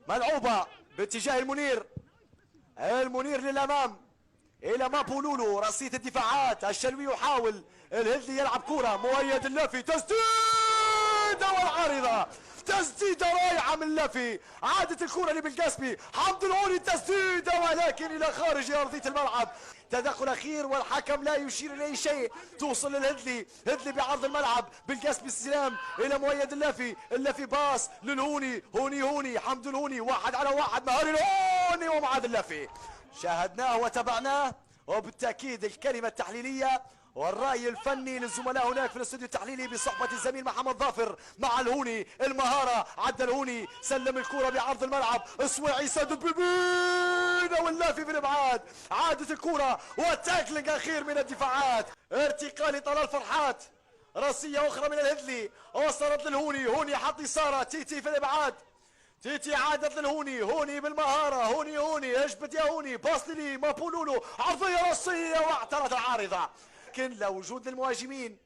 ملعوبة باتجاه المنير. المنير للأمام إلى مابولولو، رصيد الدفاعات. الشلوي يحاول، الهدلي يلعب كرة، مؤيد اللافي، تسديدة والعارضة، تسديدة رائعة من اللافي، عادت الكرة لبالقاسمي، حمد العوني تسديدة ولكن إلى خارج أرضية الملعب. تدخل أخير والحكم لا يشير إلى شيء. توصل للهدلي، هدلي بعرض الملعب، بالقاسمي استلام إلى مؤيد اللافي، اللافي باص للهوني، هوني حمد الهوني، 1-على-1 مهاري الهوني ومعاذ اللافي. شاهدناه وتابعناه، وبالتأكيد الكلمة التحليلية والرأي الفني للزملاء هناك في الاستوديو التحليلي بصحبة الزميل محمد ظافر مع الهوني. المهارة، عدى الهوني، سلم الكرة بعرض الملعب، السويعي سدد بالبينة واللافي في الابعاد، عادت الكرة والتاكلينج اخير من الدفاعات، ارتقاء لطلال فرحات، راسية اخرى من الهدلي، وصلت للهوني، هوني حط يسارة، تيتي في الابعاد، تيتي عادت للهوني، هوني بالمهارة، هوني اجبد يا هوني، باص لي مابولولو، عرضية راسية واعترض العارضة، لكن لا وجود للمهاجمين.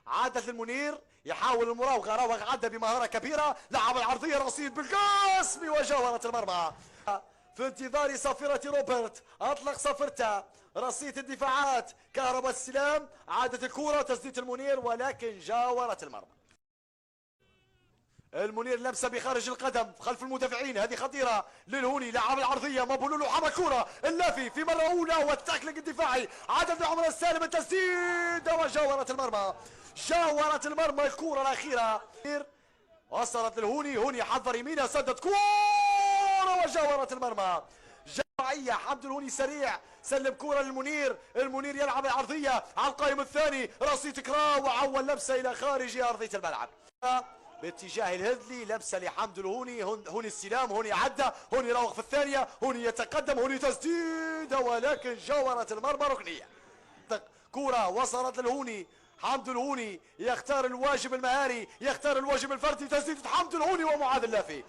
عادت للمنير، يحاول المراوغة، راوغ عدى بمهارة كبيرة، لعب العرضية رصيد بالقاسم وجاورت المرمى. في انتظار صافرة روبرت، اطلق صافرته، رصيد الدفاعات، كهرباء السلام، عادت الكرة، تسديد المنير ولكن جاورت المرمى. المنير لمسه بخارج القدم خلف المدافعين، هذه خطيره للهوني، لعب العرضيه، مابولولو حمى كوره، اللافي في مره اولى والتاكلينج الدفاعي، عدد عمر السالم، التسديد وجاورت المرمى، جاورت المرمى الكوره الاخيره، وصلت للهوني، هوني حضر يمينه، سدد كوره وجاورت المرمى، جماعيه. حمد الهوني سريع، سلم كوره للمنير، المنير يلعب العرضيه على القائم الثاني، رصيد كراو وعول لمسه الى خارج ارضيه الملعب باتجاه الهدلي، لمسه لحمد الهوني، هوني استلام، هوني عدى، هوني راوغ في الثانيه، هوني يتقدم، هوني تسديده ولكن جاورت المرمى ركنيه. كره وصلت للهوني، حمد الهوني يختار الواجب المهاري، يختار الواجب الفردي، تسديده حمد الهوني ومعاذ اللافي.